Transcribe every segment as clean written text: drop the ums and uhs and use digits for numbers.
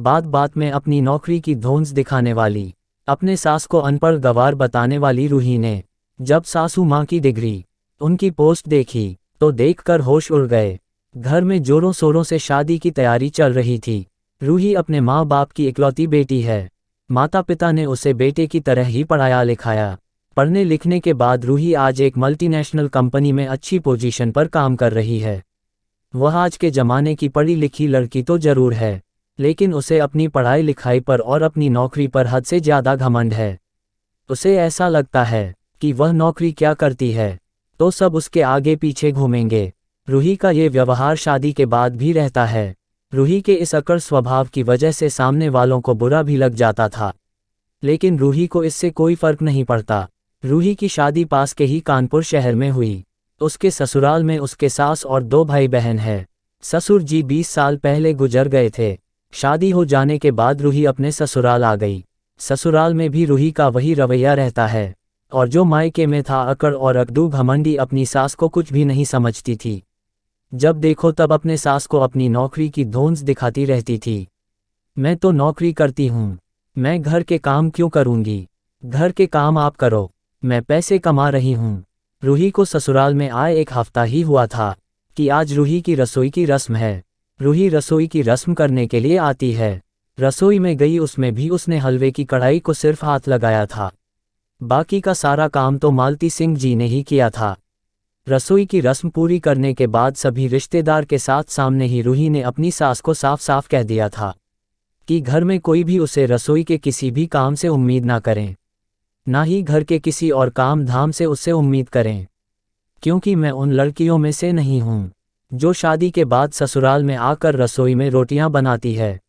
बात बात में अपनी नौकरी की धौंस दिखाने वाली, अपने सास को अनपढ़ गवार बताने वाली रूही ने जब सासू माँ की डिग्री, उनकी पोस्ट देखी तो देखकर होश उड़ गए। घर में जोरों शोरों से शादी की तैयारी चल रही थी। रूही अपने माँ बाप की इकलौती बेटी है। माता पिता ने उसे बेटे की तरह ही पढ़ाया लिखाया। पढ़ने लिखने के बाद रूही आज एक मल्टीनेशनल कंपनी में अच्छी पोजीशन पर काम कर रही है। वह आज के ज़माने की पढ़ी लिखी लड़की तो जरूर है, लेकिन उसे अपनी पढ़ाई लिखाई पर और अपनी नौकरी पर हद से ज़्यादा घमंड है। उसे ऐसा लगता है कि वह नौकरी क्या करती है तो सब उसके आगे पीछे घूमेंगे। रूही का ये व्यवहार शादी के बाद भी रहता है। रूही के इस अकड़ स्वभाव की वजह से सामने वालों को बुरा भी लग जाता था, लेकिन रूही को इससे कोई फर्क नहीं पड़ता। रूही की शादी पास के ही कानपुर शहर में हुई। उसके ससुराल में उसके सास और 2 भाई बहन हैं। ससुर जी 20 साल पहले गुजर गए थे। शादी हो जाने के बाद रूही अपने ससुराल आ गई। ससुराल में भी रूही का वही रवैया रहता है, और जो मायके में था अकड़ और अकड़ू घमंडी अपनी सास को कुछ भी नहीं समझती थी। जब देखो तब अपने सास को अपनी नौकरी की धौंस दिखाती रहती थी। मैं तो नौकरी करती हूँ, मैं घर के काम क्यों करूँगी, घर के काम आप करो, मैं पैसे कमा रही हूँ। रूही को ससुराल में आए 1 हफ्ता ही हुआ था कि आज रूही की रसोई की रस्म है। रूही रसोई की रस्म करने के लिए आती है। रसोई में गई, उसमें भी उसने हलवे की कढ़ाई को सिर्फ हाथ लगाया था। बाकी का सारा काम तो मालती सिंह जी ने ही किया था। रसोई की रस्म पूरी करने के बाद सभी रिश्तेदार के साथ सामने ही रूही ने अपनी सास को साफ साफ कह दिया था कि घर में कोई भी उसे रसोई के किसी भी काम से उम्मीद ना करें, ना ही घर के किसी और काम धाम से उससे उम्मीद करें, क्योंकि मैं उन लड़कियों में से नहीं हूँ जो शादी के बाद ससुराल में आकर रसोई में रोटियां बनाती है।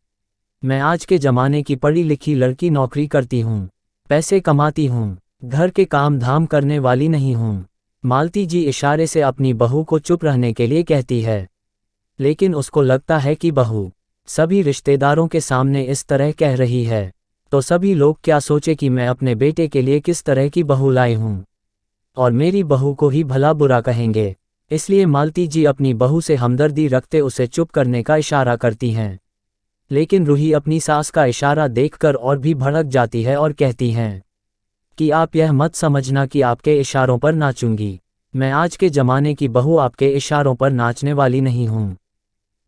मैं आज के ज़माने की पढ़ी लिखी लड़की, नौकरी करती हूँ, पैसे कमाती हूँ, घर के काम धाम करने वाली नहीं हूँ। मालती जी इशारे से अपनी बहू को चुप रहने के लिए कहती है, लेकिन उसको लगता है कि बहू सभी रिश्तेदारों के सामने इस तरह कह रही है तो सभी लोग क्या सोचे कि मैं अपने बेटे के लिए किस तरह की बहू लाई हूँ, और मेरी बहू को ही भला बुरा कहेंगे। इसलिए मालती जी अपनी बहू से हमदर्दी रखते उसे चुप करने का इशारा करती हैं। लेकिन रूही अपनी सास का इशारा देखकर और भी भड़क जाती है और कहती हैं कि आप यह मत समझना कि आपके इशारों पर नाचूंगी। मैं आज के ज़माने की बहू आपके इशारों पर नाचने वाली नहीं हूँ,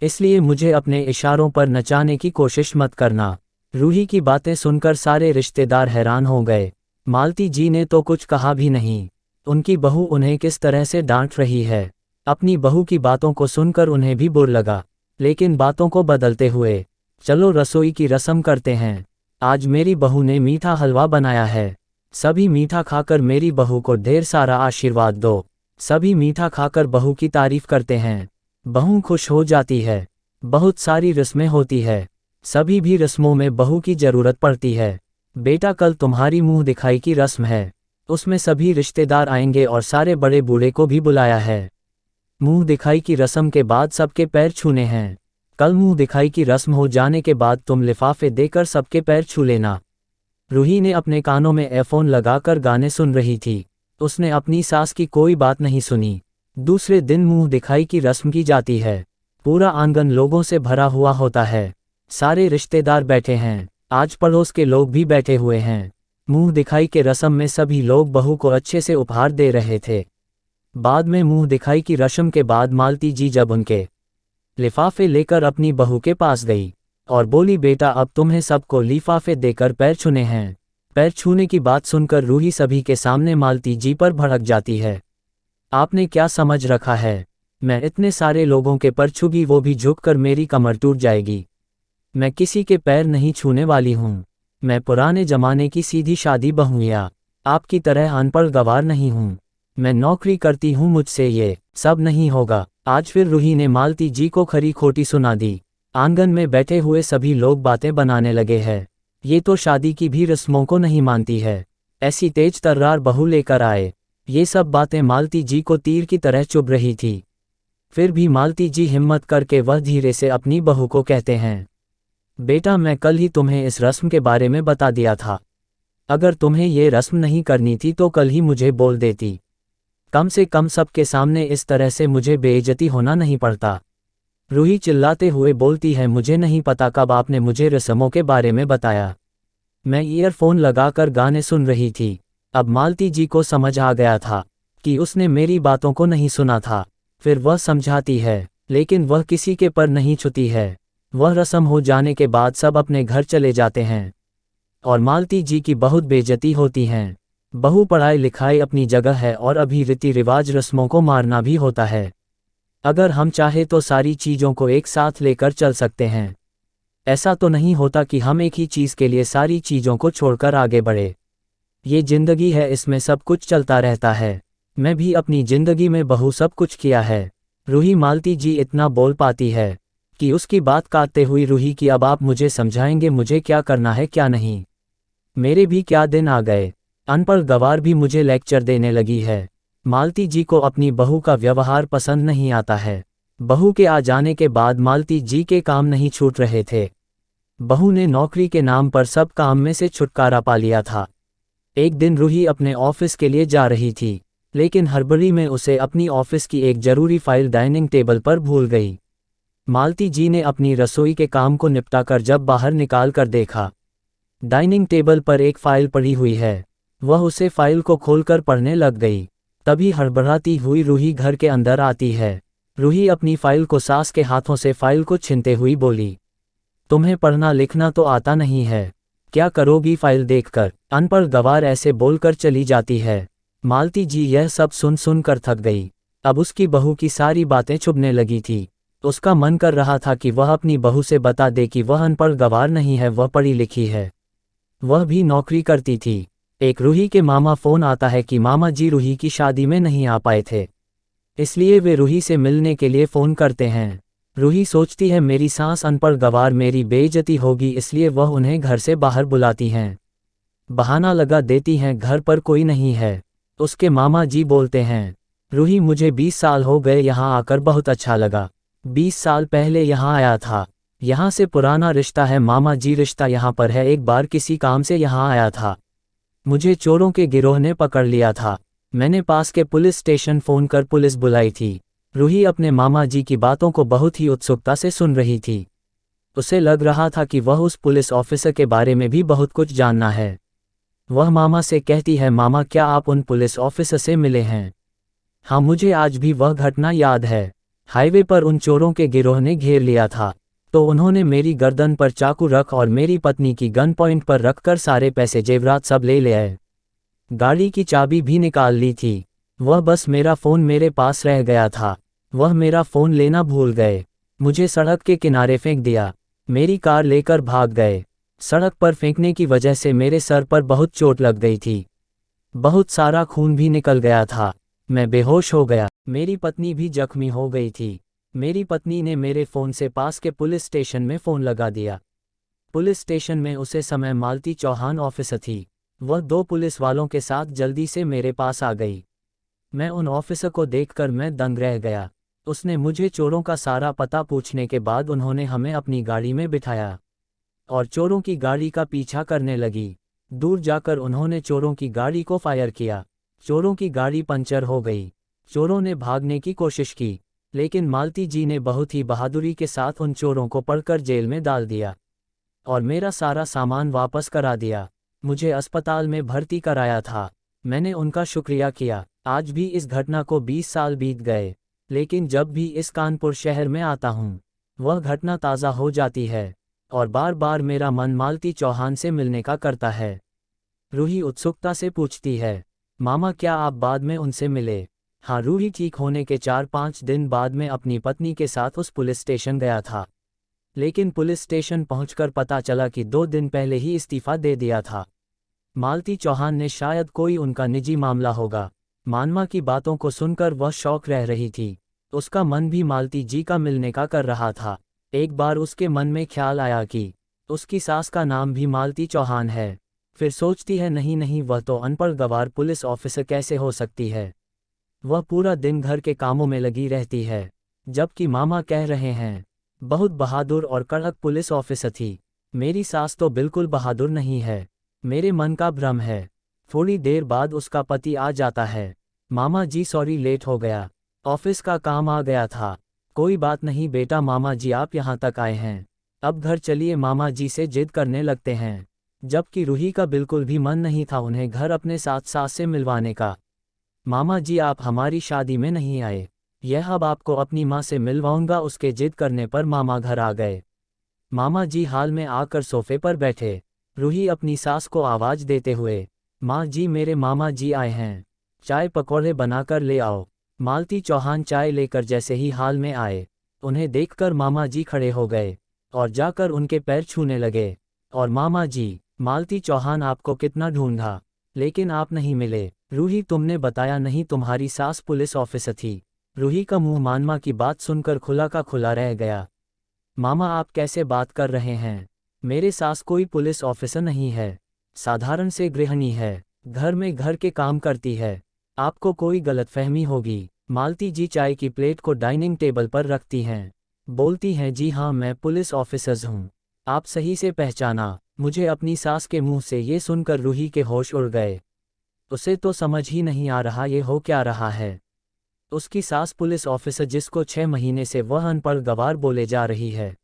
इसलिए मुझे अपने इशारों पर नचाने की कोशिश मत करना। रूही की बातें सुनकर सारे रिश्तेदार हैरान हो गए। मालती जी ने तो कुछ कहा भी नहीं, उनकी बहू उन्हें किस तरह से डांट रही है। अपनी बहू की बातों को सुनकर उन्हें भी बुरा लगा, लेकिन बातों को बदलते हुए, चलो रसोई की रस्म करते हैं। आज मेरी बहू ने मीठा हलवा बनाया है, सभी मीठा खाकर मेरी बहू को ढेर सारा आशीर्वाद दो। सभी मीठा खाकर बहू की तारीफ करते हैं। बहू खुश हो जाती है। बहुत सारी रस्में होती है, सभी भी रस्मों में बहू की ज़रूरत पड़ती है। बेटा कल तुम्हारी मुंह दिखाई की रस्म है, उसमें सभी रिश्तेदार आएंगे और सारे बड़े बूढ़े को भी बुलाया है। मुंह दिखाई की रस्म के बाद सबके पैर छूने हैं। कल मुंह दिखाई की रस्म हो जाने के बाद तुम लिफाफे देकर सबके पैर छू लेना। रूही ने अपने कानों में एयरफोन लगाकर गाने सुन रही थी। उसने अपनी सास की कोई बात नहीं सुनी। दूसरे दिन मुंह दिखाई की रस्म की जाती है। पूरा आंगन लोगों से भरा हुआ होता है। सारे रिश्तेदार बैठे हैं, आज पड़ोस के लोग भी बैठे हुए हैं। मुंह दिखाई के रस्म में सभी लोग बहू को अच्छे से उपहार दे रहे थे। बाद में मुंह दिखाई की रस्म के बाद मालती जी जब उनके लिफाफे लेकर अपनी बहू के पास गई और बोली, बेटा अब तुम्हें सबको लिफाफे देकर पैर छूने हैं। पैर छूने की बात सुनकर रूही सभी के सामने मालती जी पर भड़क जाती है। आपने क्या समझ रखा है, मैं इतने सारे लोगों के पैर छूगी, वो भी झुककर मेरी कमर टूट जाएगी। मैं किसी के पैर नहीं छूने वाली हूँ। मैं पुराने जमाने की सीधी शादी बहू या आपकी तरह अनपढ़ गवार नहीं हूँ। मैं नौकरी करती हूँ, मुझसे ये सब नहीं होगा। आज फिर रूही ने मालती जी को खरी खोटी सुना दी। आंगन में बैठे हुए सभी लोग बातें बनाने लगे हैं, ये तो शादी की भी रस्मों को नहीं मानती है, ऐसी तेज तर्रार बहू लेकर आए। ये सब बातें मालती जी को तीर की तरह चुभ रही थी। फिर भी मालती जी हिम्मत करके वह धीरे से अपनी बहू को कहते हैं, बेटा मैं कल ही तुम्हें इस रस्म के बारे में बता दिया था। अगर तुम्हें ये रस्म नहीं करनी थी तो कल ही मुझे बोल देती। कम से कम सबके सामने इस तरह से मुझे बेइज्जती होना नहीं पड़ता। रूही चिल्लाते हुए बोलती है, मुझे नहीं पता कब आपने मुझे रस्मों के बारे में बताया। मैं ईयरफोन लगाकर गाने सुन रही थी। अब मालती जी को समझ आ गया था कि उसने मेरी बातों को नहीं सुना था। फिर वह समझाती है, लेकिन वह किसी के पर नहीं छूती है। वह रस्म हो जाने के बाद सब अपने घर चले जाते हैं और मालती जी की बहुत बेइज्जती होती हैं। बहू पढ़ाई लिखाई अपनी जगह है और अभी रीति रिवाज रस्मों को मारना भी होता है। अगर हम चाहे तो सारी चीज़ों को एक साथ लेकर चल सकते हैं। ऐसा तो नहीं होता कि हम एक ही चीज़ के लिए सारी चीज़ों को छोड़कर आगे बढ़े। ये जिंदगी है, इसमें सब कुछ चलता रहता है। मैं भी अपनी जिंदगी में बहू सब कुछ किया है। रूही मालती जी इतना बोल पाती है कि उसकी बात काटते हुई रूही की, अब आप मुझे समझाएंगे मुझे क्या करना है क्या नहीं। मेरे भी क्या दिन आ गए। अनपढ़ गवार भी मुझे लेक्चर देने लगी है। मालती जी को अपनी बहू का व्यवहार पसंद नहीं आता है। बहू के आ जाने के बाद मालती जी के काम नहीं छूट रहे थे। बहू ने नौकरी के नाम पर सब काम में से छुटकारा पा लिया था। एक दिन रूही अपने ऑफिस के लिए जा रही थी, लेकिन हड़बड़ी में उसे अपनी ऑफिस की एक जरूरी फाइल डाइनिंग टेबल पर भूल गई। मालती जी ने अपनी रसोई के काम को निपटाकर जब बाहर निकाल कर देखा, डाइनिंग टेबल पर एक फाइल पड़ी हुई है। वह उसे फाइल को खोलकर पढ़ने लग गई। तभी हड़बड़ाती हुई रूही घर के अंदर आती है। रूही अपनी फाइल को सास के हाथों से फाइल को छीनते हुई बोली, तुम्हें पढ़ना लिखना तो आता नहीं है, क्या करोगी फाइल देखकर। अनपढ़ गवार ऐसे बोलकर चली जाती है। मालती जी यह सब सुन सुन कर थक गई। अब उसकी बहू की सारी बातें चुभने लगी थी। उसका मन कर रहा था कि वह अपनी बहू से बता दे कि वह अनपढ़ गवार नहीं है, वह पढ़ी लिखी है। वह भी नौकरी करती थी। एक रूही के मामा फोन आता है कि मामा जी रूही की शादी में नहीं आ पाए थे, इसलिए वे रूही से मिलने के लिए फ़ोन करते हैं। रूही सोचती है मेरी सास अनपढ़ गवार मेरी बेइज्जती होगी, इसलिए वह उन्हें घर से बाहर बुलाती हैं। बहाना लगा देती हैं घर पर कोई नहीं है। उसके मामा जी बोलते हैं, रूही मुझे 20 साल हो गए यहाँ आकर, बहुत अच्छा लगा। 20 साल पहले यहाँ आया था। यहाँ से पुराना रिश्ता है मामा जी, रिश्ता यहाँ पर है, एक बार किसी काम से यहाँ आया था। मुझे चोरों के गिरोह ने पकड़ लिया था। मैंने पास के पुलिस स्टेशन फ़ोन कर पुलिस बुलाई थी। रूही अपने मामा जी की बातों को बहुत ही उत्सुकता से सुन रही थी। उसे लग रहा था कि वह उस पुलिस ऑफिसर के बारे में भी बहुत कुछ जानना है। वह मामा से कहती है, मामा क्या आप उन पुलिस ऑफिसर से मिले हैं? हाँ, मुझे आज भी वह घटना याद है। हाईवे पर उन चोरों के गिरोह ने घेर लिया था, तो उन्होंने मेरी गर्दन पर चाकू रख और मेरी पत्नी की गन पॉइंट पर रखकर सारे पैसे जेवरात सब ले आए। गाड़ी की चाबी भी निकाल ली थी। वह बस मेरा फ़ोन मेरे पास रह गया था। वह मेरा फ़ोन लेना भूल गए। मुझे सड़क के किनारे फेंक दिया। मेरी कार लेकर भाग गए। सड़क पर फेंकने की वजह से मेरे सर पर बहुत चोट लग गई थी। बहुत सारा खून भी निकल गया था। मैं बेहोश हो गया। मेरी पत्नी भी जख्मी हो गई थी। मेरी पत्नी ने मेरे फ़ोन से पास के पुलिस स्टेशन में फ़ोन लगा दिया। पुलिस स्टेशन में उसे समय मालती चौहान ऑफिसर थी। वह 2 पुलिस वालों के साथ जल्दी से मेरे पास आ गई। मैं उन ऑफिसर को देखकर मैं दंग रह गया। उसने मुझे चोरों का सारा पता पूछने के बाद उन्होंने हमें अपनी गाड़ी में बिठाया और चोरों की गाड़ी का पीछा करने लगी। दूर जाकर उन्होंने चोरों की गाड़ी को फायर किया। चोरों की गाड़ी पंचर हो गई। चोरों ने भागने की कोशिश की, लेकिन मालती जी ने बहुत ही बहादुरी के साथ उन चोरों को पकड़कर जेल में डाल दिया और मेरा सारा सामान वापस करा दिया। मुझे अस्पताल में भर्ती कराया था। मैंने उनका शुक्रिया किया। आज भी इस घटना को 20 साल बीत गए, लेकिन जब भी इस कानपुर शहर में आता हूँ, वह घटना ताज़ा हो जाती है और बार बार मेरा मन मालती चौहान से मिलने का करता है। रूही उत्सुकता से पूछती है, मामा क्या आप बाद में उनसे मिले? हाँ, रूही ठीक होने के 4-5 दिन बाद मैं अपनी पत्नी के साथ उस पुलिस स्टेशन गया था, लेकिन पुलिस स्टेशन पहुंचकर पता चला कि 2 दिन पहले ही इस्तीफा दे दिया था। मालती चौहान ने शायद कोई उनका निजी मामला होगा। मानमा की बातों को सुनकर वह शौक रह रही थी। उसका मन भी मालती जी का मिलने का कर रहा था। एक बार उसके मन में ख्याल आया कि उसकी सास का नाम भी मालती चौहान है। फिर सोचती है नहीं नहीं, वह तो अनपढ़ गवार पुलिस ऑफिसर कैसे हो सकती है। वह पूरा दिन घर के कामों में लगी रहती है, जबकि मामा कह रहे हैं बहुत बहादुर और कड़क पुलिस ऑफिसर थी। मेरी सास तो बिल्कुल बहादुर नहीं है। मेरे मन का भ्रम है। थोड़ी देर बाद उसका पति आ जाता है। मामा जी सॉरी, लेट हो गया, ऑफिस का काम आ गया था। कोई बात नहीं बेटा, मामा जी आप यहाँ तक आए हैं, अब घर चलिए, मामा जी से जिद करने लगते हैं। जबकि रूही का बिल्कुल भी मन नहीं था उन्हें घर अपने साथ सास से मिलवाने का। मामा जी आप हमारी शादी में नहीं आए, यह अब आपको अपनी माँ से मिलवाऊंगा। उसके जिद करने पर मामा घर आ गए। मामा जी हाल में आकर सोफे पर बैठे। रूही अपनी सास को आवाज देते हुए, माँ जी मेरे मामा जी आए हैं, चाय पकौड़े बनाकर ले आओ। मालती चौहान चाय लेकर जैसे ही हाल में आए, उन्हें देखकर मामा जी खड़े हो गए और जाकर उनके पैर छूने लगे। और मामा जी, मालती चौहान आपको कितना ढूंढा, लेकिन आप नहीं मिले। रूही तुमने बताया नहीं तुम्हारी सास पुलिस ऑफिसर थी। रूही का मुंह मामा की बात सुनकर खुला का खुला रह गया। मामा आप कैसे बात कर रहे हैं, मेरे सास कोई पुलिस ऑफिसर नहीं है, साधारण से गृहिणी है, घर में घर के काम करती है, आपको कोई गलतफहमी होगी। मालती जी चाय की प्लेट को डाइनिंग टेबल पर रखती हैं, बोलती हैं जी हाँ मैं पुलिस ऑफिसर हूँ, आप सही से पहचाना मुझे। अपनी सास के मुंह से ये सुनकर रूही के होश उड़ गए। उसे तो समझ ही नहीं आ रहा ये हो क्या रहा है। उसकी सास पुलिस ऑफिसर जिसको 6 महीने से वह अनपढ़ गवार बोले जा रही है।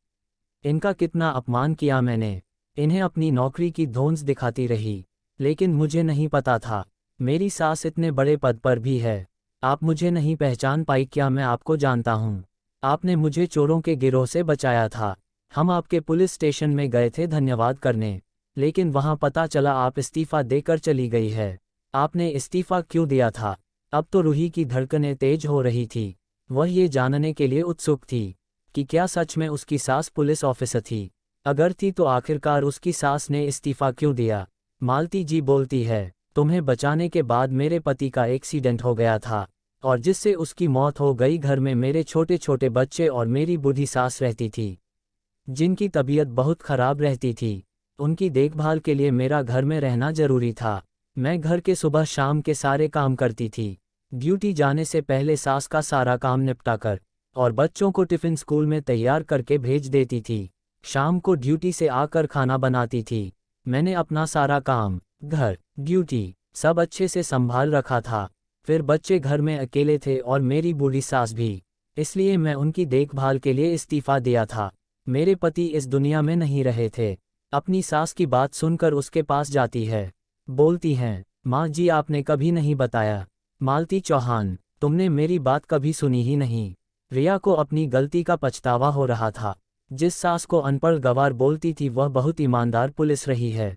इनका कितना अपमान किया मैंने, इन्हें अपनी नौकरी की धौंस दिखाती रही, लेकिन मुझे नहीं पता था मेरी सास इतने बड़े पद पर भी है। आप मुझे नहीं पहचान पाई क्या, मैं आपको जानता हूँ, आपने मुझे चोरों के गिरोह से बचाया था। हम आपके पुलिस स्टेशन में गए थे धन्यवाद करने, लेकिन वहाँ पता चला आप इस्तीफा देकर चली गई है। आपने इस्तीफा क्यों दिया था? अब तो रूही की धड़कनें तेज हो रही थी। वह ये जानने के लिए उत्सुक थी कि क्या सच में उसकी सास पुलिस ऑफिसर थी। अगर थी तो आखिरकार उसकी सास ने इस्तीफा क्यों दिया। मालती जी बोलती है, तुम्हें बचाने के बाद मेरे पति का एक्सीडेंट हो गया था और जिससे उसकी मौत हो गई। घर में मेरे छोटे छोटे बच्चे और मेरी बूढ़ी सास रहती थी, जिनकी तबीयत बहुत खराब रहती थी। उनकी देखभाल के लिए मेरा घर में रहना जरूरी था। मैं घर के सुबह शाम के सारे काम करती थी, ड्यूटी जाने से पहले सास का सारा काम निपटा कर और बच्चों को टिफ़िन स्कूल में तैयार करके भेज देती थी। शाम को ड्यूटी से आकर खाना बनाती थी। मैंने अपना सारा काम, घर, ड्यूटी सब अच्छे से संभाल रखा था। फिर बच्चे घर में अकेले थे और मेरी बूढ़ी सास भी, इसलिए मैं उनकी देखभाल के लिए इस्तीफा दिया था। मेरे पति इस दुनिया में नहीं रहे थे। अपनी सास की बात सुनकर उसके पास जाती है, बोलती हैं, माँ जी आपने कभी नहीं बताया। मालती चौहान, तुमने मेरी बात कभी सुनी ही नहीं। रिया को अपनी गलती का पछतावा हो रहा था। जिस सास को अनपढ़ गवार बोलती थी वह बहुत ईमानदार पुलिस रही है।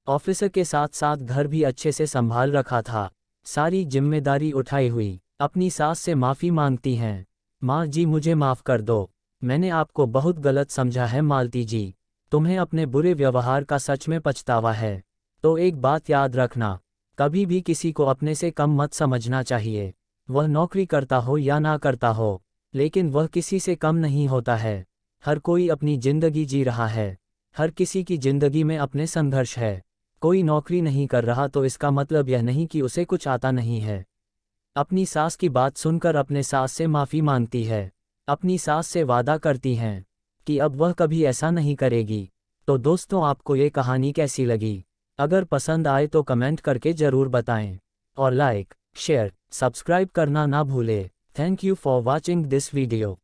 ऑफिसर के साथ साथ घर भी अच्छे से संभाल रखा था, सारी जिम्मेदारी उठाई हुई। अपनी सास से माफ़ी मांगती हैं, माँ जी मुझे माफ़ कर दो, मैंने आपको बहुत गलत समझा है। मालती जी, तुम्हें अपने बुरे व्यवहार का सच में पछतावा है। तो एक बात याद रखना, कभी भी किसी को अपने से कम मत समझना चाहिए। वह नौकरी करता हो या ना करता हो, लेकिन वह किसी से कम नहीं होता है। हर कोई अपनी जिंदगी जी रहा है, हर किसी की जिंदगी में अपने संघर्ष है। कोई नौकरी नहीं कर रहा तो इसका मतलब यह नहीं कि उसे कुछ आता नहीं है। अपनी सास की बात सुनकर अपने सास से माफ़ी मांगती है, अपनी सास से वादा करती हैं कि अब वह कभी ऐसा नहीं करेगी। तो दोस्तों आपको ये कहानी कैसी लगी? अगर पसंद आए तो कमेंट करके ज़रूर बताएं और लाइक, शेयर, सब्सक्राइब करना ना भूलें। Thank you for watching this video.